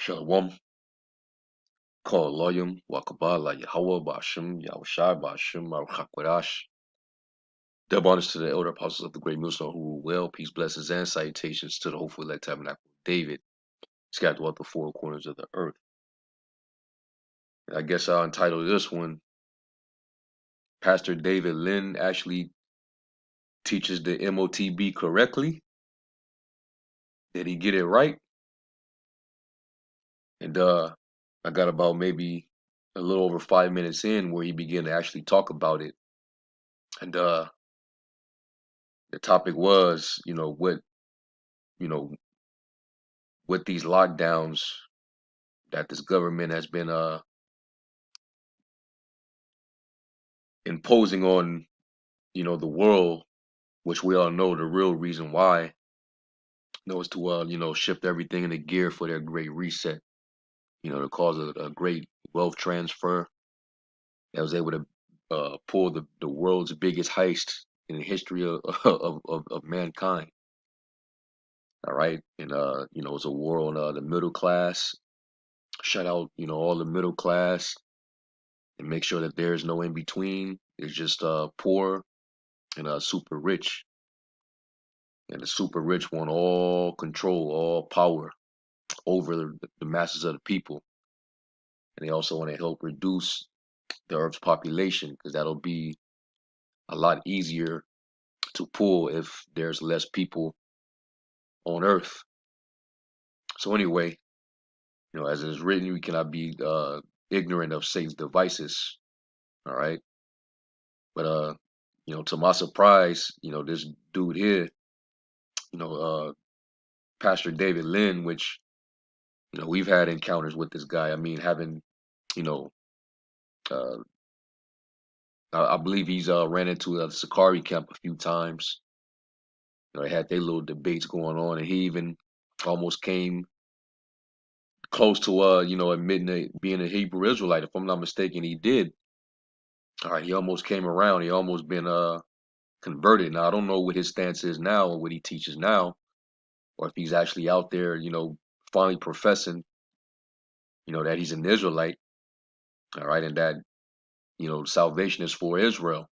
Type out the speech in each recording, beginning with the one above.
Shalom, call Loyum, Wakabah, YAHAWAH, BaHa YAHAWASHI, BaHa RAWCHAA. Double honors to the elder apostles of the great millstone who rule well. Peace, blessings, and salutations to the hopeful elect tabernacle of David, scattered throughout the four corners of the earth. And I guess I'll entitle this one, Pastor David Lynn actually teaches the MOTB correctly. Did he get it right? And I got about maybe a little over 5 minutes in where he began to actually talk about it. And the topic was, what these lockdowns that this government has been imposing on, the world, which we all know the real reason why, is to shift everything into gear for their great reset, to cause a great wealth transfer that was able to pull the world's biggest heist in the history of mankind. All right. And it's a war on the middle class. Shut out, all the middle class and make sure that there's no in between. It's just poor and super rich. And the super rich want all control, all power over the masses of the people. And they also want to help reduce the Earth's population, because that'll be a lot easier to pull if there's less people on Earth. So anyway, as it is written, we cannot be ignorant of Satan's devices. All right. But to my surprise, this dude here, Pastor David Lynn, which, we've had encounters with this guy. I mean, having, uh, I believe he's ran into the Sakari camp a few times. They had their little debates going on, and he even almost came close to admitting being a Hebrew Israelite. If I'm not mistaken, he did. All right, he almost came around. He almost been converted. Now I don't know what his stance is now or what he teaches now, or if he's actually out there, finally professing, that he's an Israelite. All right, and that salvation is for Israel.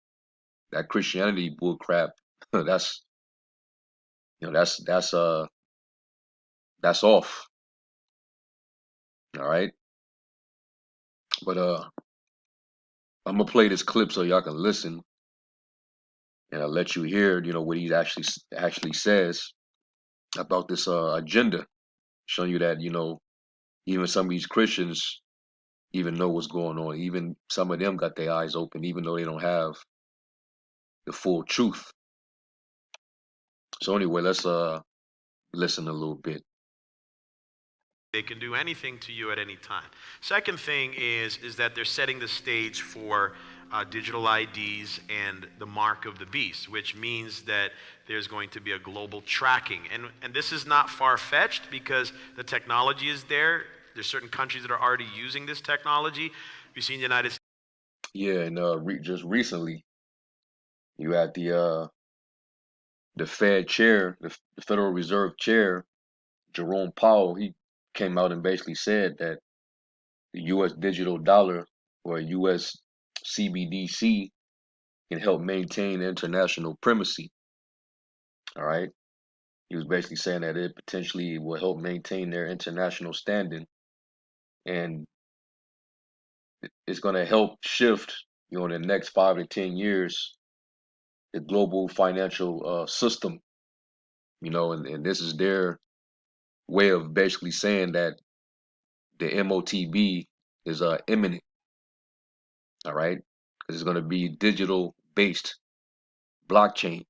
That Christianity bull crap, that's that's off. All right, but I'm gonna play this clip so y'all can listen, and I'll let you hear, what he actually says about this agenda, showing you that even some of these Christians even know what's going on. Even some of them got their eyes open, even though they don't have the full truth. So anyway, let's listen a little bit. They can do anything to you at any time. Second thing is that they're setting the stage for digital IDs and the mark of the beast, which means that there's going to be a global tracking. And this is not far-fetched because the technology is there. There's certain countries that are already using this technology. You've seen the United States. Yeah, and just recently, you had the Fed chair, the Federal Reserve chair, Jerome Powell. He came out and basically said that the U.S. digital dollar, or U.S. CBDC, can help maintain international primacy. All right. He was basically saying that it potentially will help maintain their international standing, and it's going to help shift, in the next 5 to 10 years, the global financial system, and this is their way of basically saying that the MOTB is imminent. All right, because it's going to be digital based. Blockchain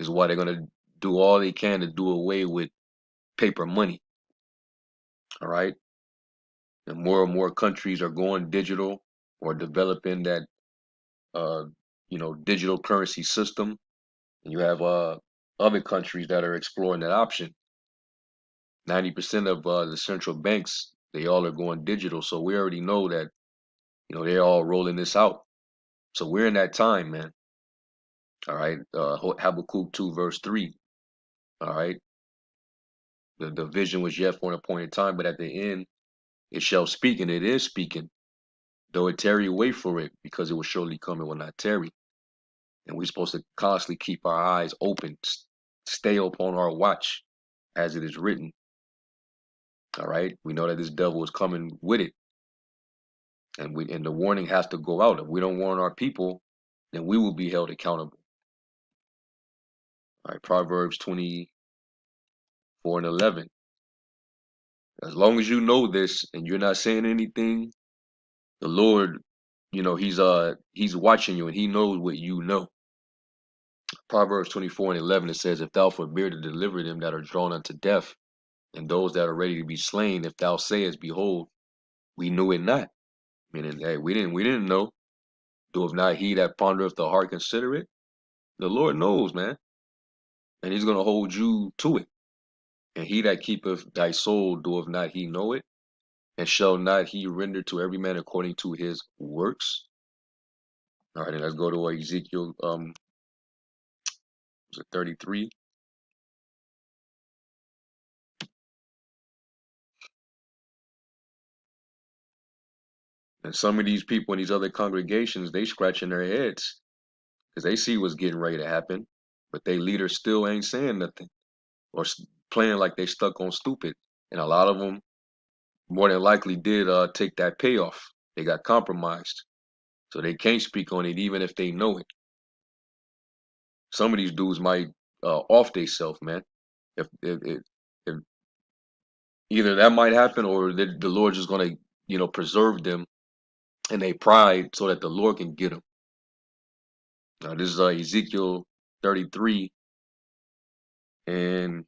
is why they're going to do all they can to do away with paper money. All right, and more countries are going digital or developing that digital currency system, and you have other countries that are exploring that option. 90% of the central banks, they all are going digital, so we already know that they're all rolling this out. So we're in that time, man. All right, Habakkuk 2 verse 3. All right, the vision was yet for an appointed time, but at the end It shall speak, and it is speaking, though it tarry, wait for it, because it will surely come, it will not tarry. And we're supposed to constantly keep our eyes open, stay upon our watch, as it is written. All right, we know that this devil is coming with it, and the warning has to go out. If we don't warn our people, then we will be held accountable. All right, Proverbs 24:11. As long as you know this and you're not saying anything, the Lord, he's watching you and he knows what you know. Proverbs 24:11, it says, if thou forbear to deliver them that are drawn unto death, and those that are ready to be slain, if thou sayest, behold, we knew it not. Meaning, hey, we didn't know. Doeth not he that pondereth the heart consider it? The Lord knows, man. And he's gonna hold you to it. And he that keepeth thy soul, doeth not he know it? And shall not he render to every man according to his works? All right, then let's go to Ezekiel was it 33? And some of these people in these other congregations, they scratching their heads because they see what's getting ready to happen, but they leaders still ain't saying nothing or playing like they stuck on stupid. And a lot of them more than likely did take that payoff. They got compromised, so they can't speak on it even if they know it. Some of these dudes might off they self, man. If either that might happen or the Lord just gonna preserve them in their pride so that the Lord can get them. Now this is Ezekiel 33, and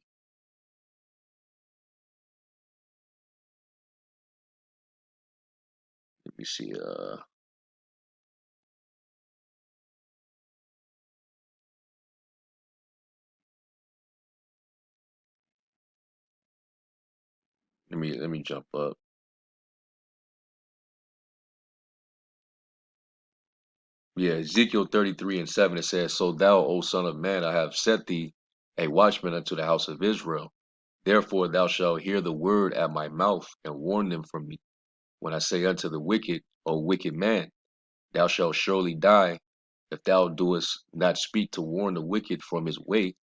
let me see. Let me jump up. Yeah, Ezekiel 33:7. It says, "So thou, O son of man, I have set thee a watchman unto the house of Israel. Therefore thou shalt hear the word at my mouth, and warn them from me. When I say unto the wicked, O wicked man, thou shalt surely die, if thou doest not speak to warn the wicked from his way,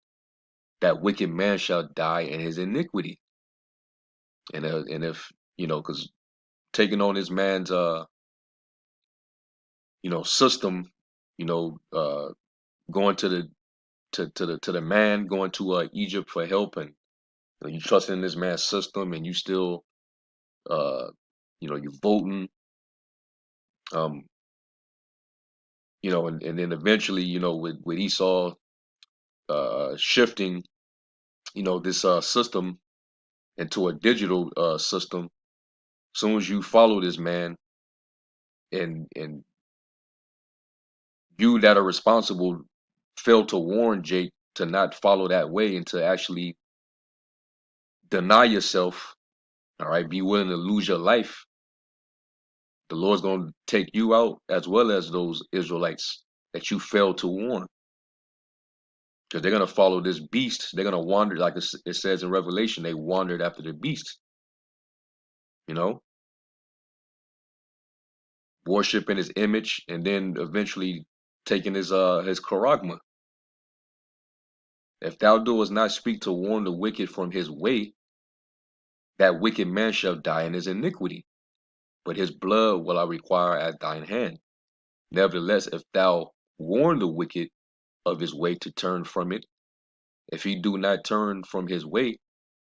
that wicked man shall die in his iniquity." And if because taking on this man's system, going to the man, going to Egypt for help, and you trust in this man's system, and you still uh you voting, um and then eventually, with Esau shifting this system into a digital system. As soon as you follow this man, and you that are responsible fail to warn Jake to not follow that way and to actually deny yourself, all right, be willing to lose your life, the Lord's going to take you out as well as those Israelites that you failed to warn. Because they're going to follow this beast. They're going to wander, like it says in Revelation, they wandered after the beast, worshiping his image, and then eventually taking his charagma. If thou doest not speak to warn the wicked from his way, that wicked man shall die in his iniquity, but his blood will I require at thine hand. Nevertheless, if thou warn the wicked of his way to turn from it, if he do not turn from his way,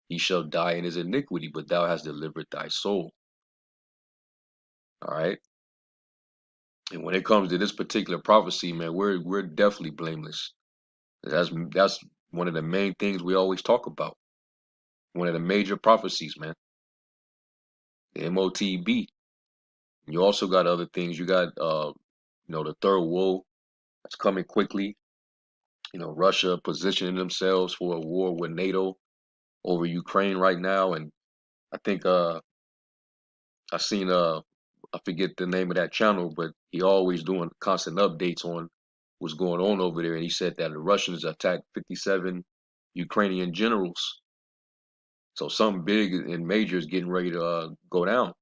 he shall die in his iniquity, but thou hast delivered thy soul. All right. And when it comes to this particular prophecy, man, we're definitely blameless. That's one of the main things we always talk about. One of the major prophecies, man. The MOTB. You also got other things. You got the third woe that's coming quickly. Russia positioning themselves for a war with NATO over Ukraine right now. And I think I seen I forget the name of that channel, but he always doing constant updates on what's going on over there. And he said that the Russians attacked 57 Ukrainian generals. So something big and major is getting ready to go down.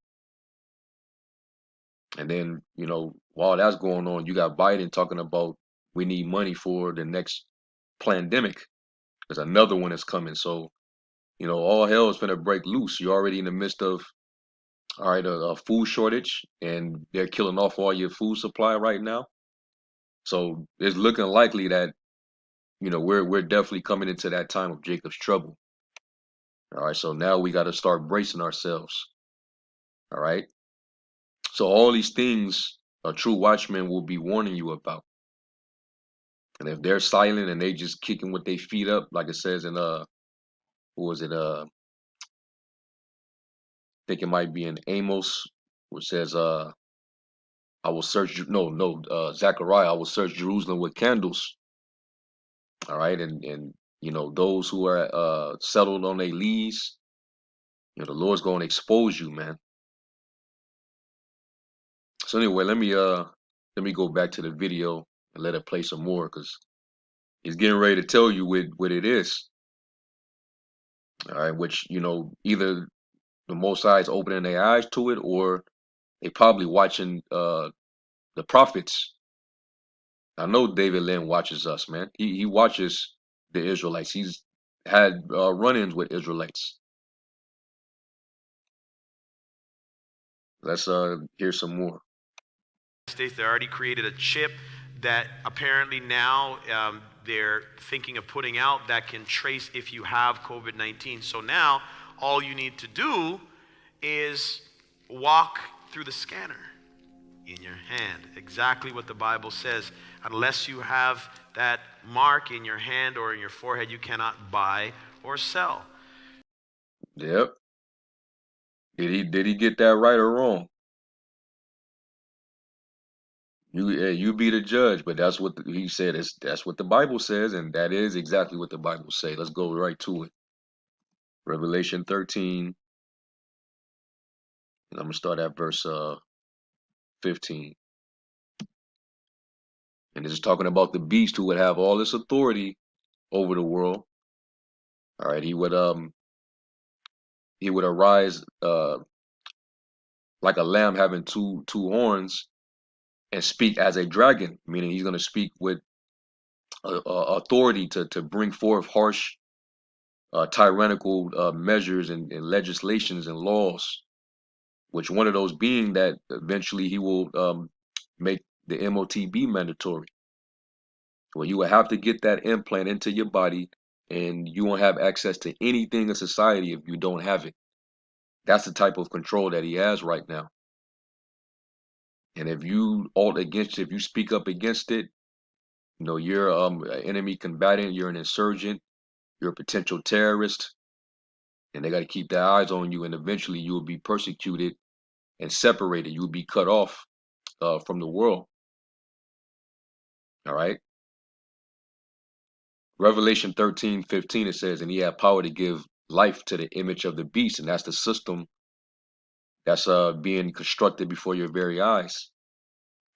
And then, while that's going on, you got Biden talking about we need money for the next pandemic. There's another one that's coming. So, all hell is going to break loose. You're already in the midst of, all right, a food shortage, and they're killing off all your food supply right now. So it's looking likely that, we're definitely coming into that time of Jacob's trouble. All right. So now we got to start bracing ourselves. All right. So all these things a true watchman will be warning you about. And if they're silent and they just kicking with their feet up, like it says in what was it? I think it might be in Amos, which says, I will search Zechariah, I will search Jerusalem with candles. All right, and those who are settled on their lees, the Lord's going to expose you, man. So anyway, let me go back to the video and let it play some more, because he's getting ready to tell you what it is. All right, which either the Most High is opening their eyes to it, or they probably watching the prophets. I know David Lynn watches us, man. He watches the Israelites. He's had run-ins with Israelites. Let's hear some more. States, they already created a chip that apparently now they're thinking of putting out that can trace if you have COVID-19. So now all you need to do is walk through the scanner in your hand. Exactly what the Bible says. Unless you have that mark in your hand or in your forehead, you cannot buy or sell. Yep. Did he get that right or wrong? You be the judge, but that's what he said. That's what the Bible says, and that is exactly what the Bible says. Let's go right to it. Revelation 13. And I'm gonna start at verse 15. And this is talking about the beast who would have all this authority over the world. All right, he would arise like a lamb having two horns, and speak as a dragon, meaning he's going to speak with authority to bring forth harsh tyrannical measures and legislations and laws, which one of those being that eventually he will make the MOTB mandatory. Well, you will have to get that implant into your body, and you won't have access to anything in society if you don't have it. That's the type of control that he has right now. And if you alt against it, if you speak up against it, you're an enemy combatant, you're an insurgent, you're a potential terrorist, and they got to keep their eyes on you, and eventually you will be persecuted and separated. You will be cut off from the world. All right. Revelation 13:15, it says, and he had power to give life to the image of the beast, and that's the system that's being constructed before your very eyes.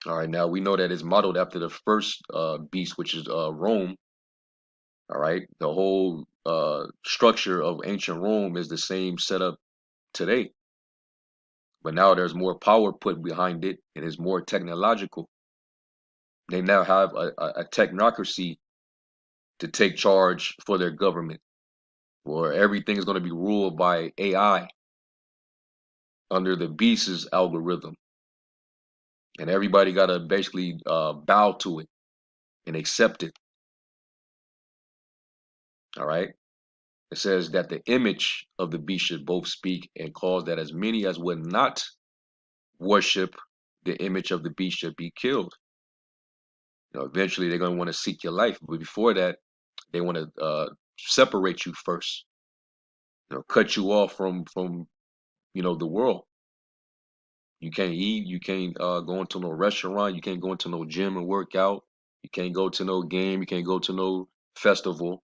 All right, now we know that it's modeled after the first beast, which is Rome. All right, the whole structure of ancient Rome is the same setup today, but now there's more power put behind it, and it's more technological. They now have a technocracy to take charge for their government, where everything is going to be ruled by AI under the beast's algorithm, and everybody got to basically bow to it and accept it. All right. It says that the image of the beast should both speak and cause that as many as would not worship the image of the beast should be killed. Eventually they're going to want to seek your life, but before that, they want to separate you first. Cut you off from the world. You can't eat. You can't go into no restaurant. You can't go into no gym and work out. You can't go to no game. You can't go to no festival,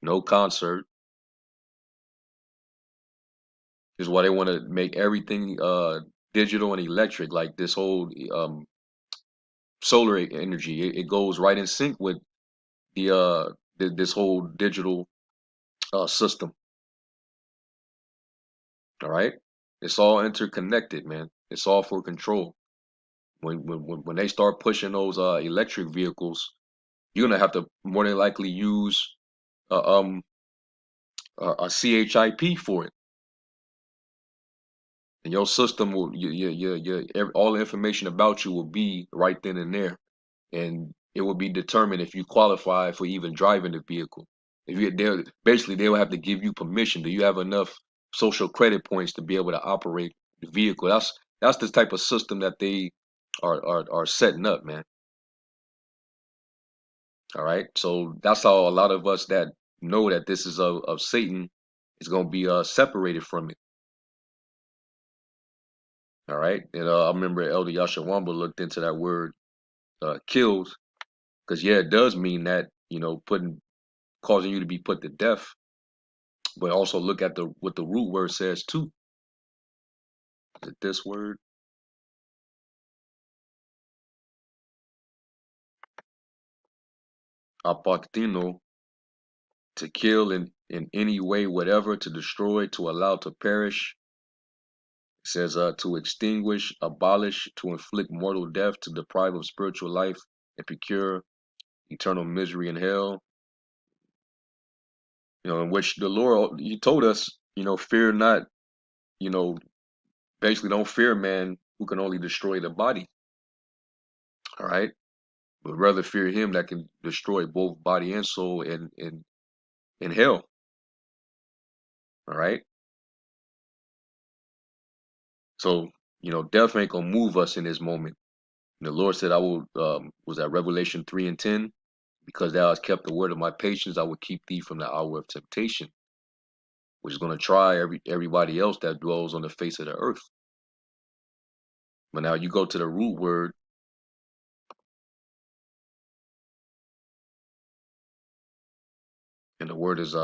no concert. Is why they want to make everything digital and electric, like this whole solar energy. It goes right in sync with this whole digital system. All right, it's all interconnected, man. It's all for control. When they start pushing those electric vehicles, you're gonna have to more than likely use uh, um a CHIP for it, and your system will all the information about you will be right then and there, and it will be determined if you qualify for even driving the vehicle. If you basically they will have to give you permission. Do you have enough social credit points to be able to operate the vehicle? That's the type of system that they are setting up, man. All right, so that's how a lot of us that know that this is of Satan is going to be separated from it. All right, and I remember Elder Yashawamba looked into that word "killed" because yeah, it does mean that causing you to be put to death, but also look at the what the root word says too. Is it this word? Apaktino, to kill in any way, whatever, to destroy, to allow to perish. It says to extinguish, abolish, to inflict mortal death, to deprive of spiritual life, and procure eternal misery in hell. In which the Lord He told us, fear not, you know, basically don't fear man who can only destroy the body. All right. But rather fear him that can destroy both body and soul in hell. All right. So, death ain't gonna move us in this moment. And the Lord said, I will was that Revelation 3:10, because thou hast kept the word of my patience, I will keep thee from the hour of temptation, which is gonna try everybody else that dwells on the face of the earth. But now you go to the root word, and the word is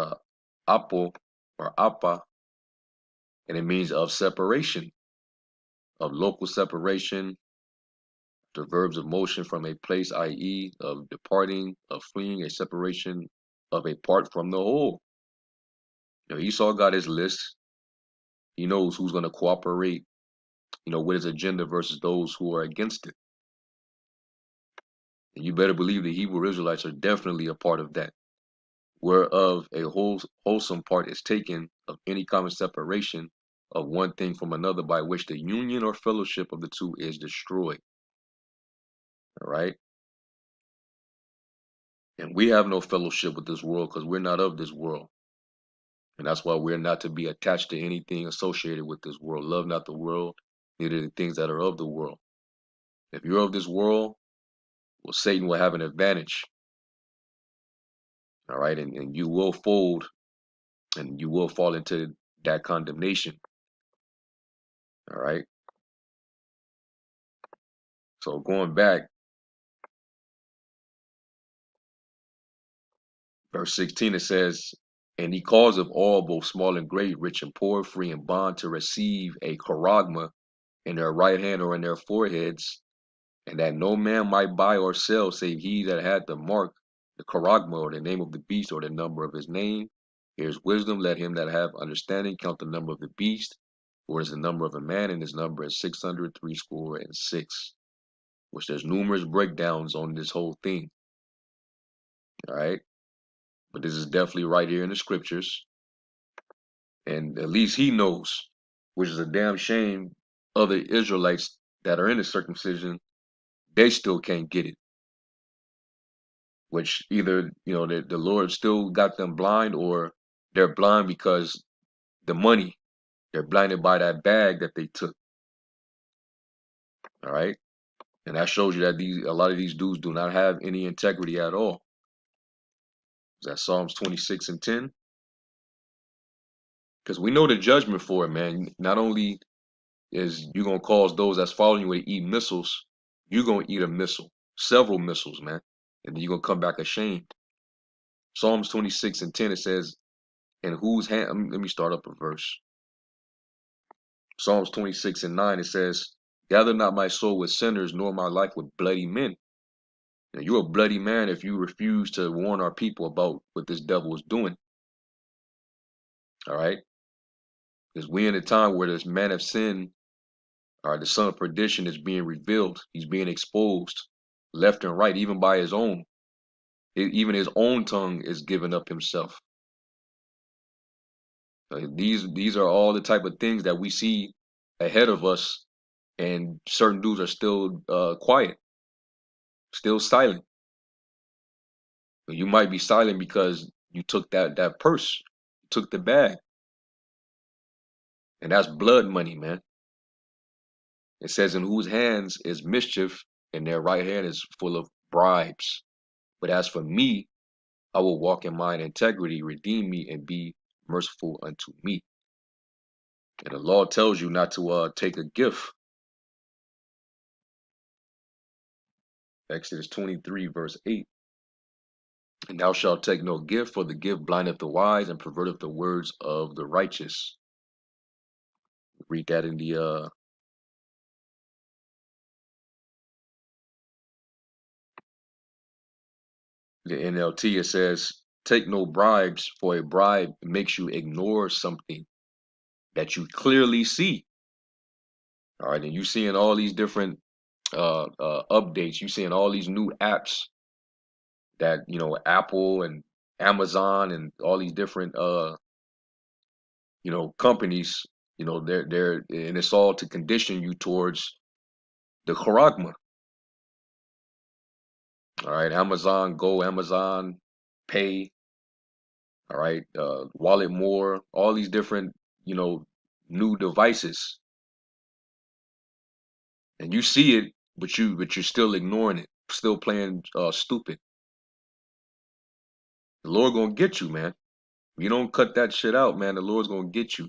apo or apa, and it means of separation, of local separation, the verbs of motion from a place, i.e., of departing, of fleeing, a separation of a part from the whole. Esau got his list. He knows who's going to cooperate, with his agenda versus those who are against it. And you better believe the Hebrew Israelites are definitely a part of that, whereof a wholesome part is taken of any common separation of one thing from another, by which the union or fellowship of the two is destroyed. All right. And we have no fellowship with this world because we're not of this world. And that's why we're not to be attached to anything associated with this world. Love not the world, neither the things that are of the world. If you're of this world, well, Satan will have an advantage. All right. And you will fold and you will fall into that condemnation. All right. So going back, verse 16, it says, and he calls of all, both small and great, rich and poor, free and bond, to receive a charagma in their right hand or in their foreheads, and that no man might buy or sell save he that had the mark, the charagma, or the name of the beast, or the number of his name. Here's wisdom. Let him that have understanding count the number of the beast, for it is the number of a man, and his number is 666. Which there's numerous breakdowns on this whole thing. All right. But this is definitely right here in the scriptures. And at least he knows, which is a damn shame. Other Israelites that are in the circumcision, they still can't get it. Which either, the Lord still got them blind, or they're blind because the money, they're blinded by that bag that they took. All right. And that shows you that a lot of these dudes do not have any integrity at all. Is that Psalms 26:10? Because we know the judgment for it, man. Not only is you going to cause those that's following you to eat missiles, you're going to eat a missile, several missiles, man. And then you're going to come back ashamed. Psalms 26:10, it says, in whose hand, let me start up a verse. Psalms 26:9, it says, gather not my soul with sinners, nor my life with bloody men. Now, you're a bloody man if you refuse to warn our people about what this devil is doing. All right? Because we in a time where this man of sin All right, the son of perdition is being revealed. He's being exposed left and right, even by his own. Even his own tongue is giving up himself. These are all the type of things that we see ahead of us, and certain dudes are still quiet, still silent. You might be silent because you took that purse, you took the bag, and that's blood money, man. It says, in whose hands is mischief, and their right hand is full of bribes. But as for me, I will walk in mine integrity, redeem me, and be merciful unto me. And the law tells you not to take a gift. Exodus 23, verse 8. And thou shalt take no gift, for the gift blindeth the wise and perverteth the words of the righteous. Read that in the NLT. It says, take no bribes, for a bribe makes you ignore something that you clearly see. All right, and you seeing all these different updates. You seeing all these new apps that, you know, Apple and Amazon and all these different you know, companies, you know, they're and it's all to condition you towards the charagma. All right, Amazon Go, Amazon Pay, all right, Wallet More, all these different, you know, new devices, and you see it, but you're still ignoring it, still playing stupid. The Lord gonna get you, man. If you don't cut that shit out, man, the Lord's gonna get you,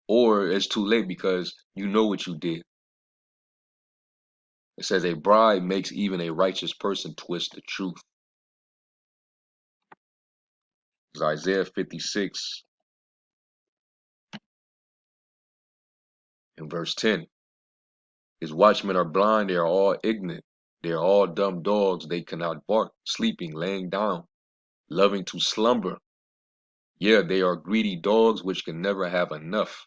or it's too late because you know what you did. It says a bribe makes even a righteous person twist the truth. It's Isaiah 56 and verse 10. His watchmen are blind, they are all ignorant. They are all dumb dogs, they cannot bark, sleeping, laying down, loving to slumber. Yeah, they are greedy dogs which can never have enough.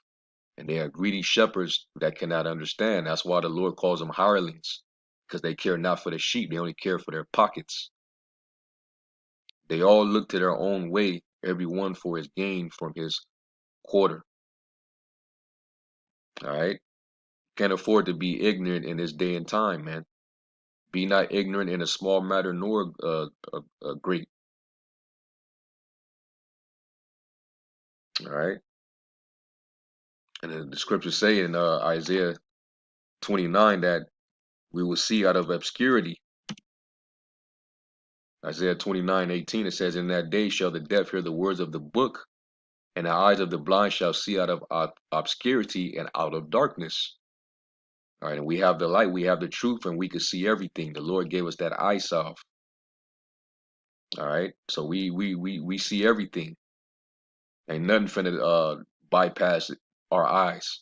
And they are greedy shepherds that cannot understand. That's why the Lord calls them hirelings, because they care not for the sheep, they only care for their pockets. They all look to their own way, every one for his gain from his quarter. All right? Can't afford to be ignorant in this day and time, man. Be not ignorant in a small matter nor a great. All right? And the scriptures say in Isaiah 29 that we will see out of obscurity. Isaiah 29:18, it says, in that day shall the deaf hear the words of the book, and the eyes of the blind shall see out of obscurity and out of darkness. All right, and we have the light, we have the truth, and we can see everything. The Lord gave us that eye salve. All right, so we see everything. Ain't nothing finna bypass our eyes.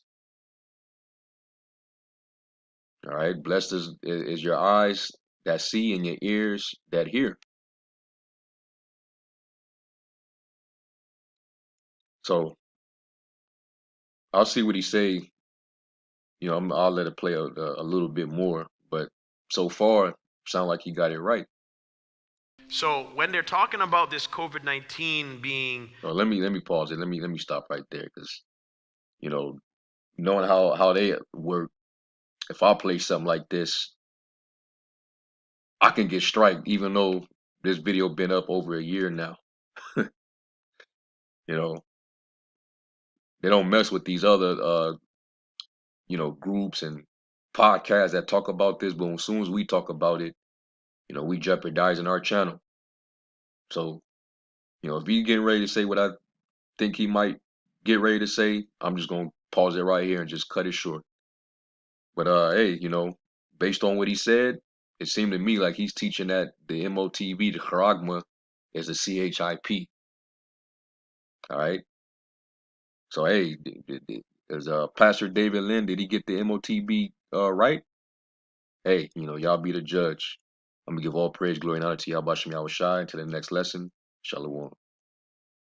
All right, blessed is your eyes that see and your ears that hear. So I'll see what he say. You know, I'll let it play a little bit more, but so far, sound like he got it right. So when they're talking about this COVID-19 being, Let me pause it. Let me stop right there, because you know, knowing how they work, if I play something like this, I can get strike, even though this video been up over a year now. You know, they don't mess with these other you know, groups and podcasts that talk about this, but as soon as we talk about it, you know, we jeopardizing our channel. So, you know, if he's getting ready to say what I think he might get ready to say, I'm just gonna pause it right here and just cut it short. But hey, you know, based on what he said, it seemed to me like he's teaching that the MOTB, the charagma, is a CHIP. All right. So hey, as Pastor David Lynn, did he get the MOTB right? Hey, you know, y'all be the judge. I'm gonna give all praise, glory, and honor to YAHAWASHI, YAHAWASHI. Until the next lesson, Shalom.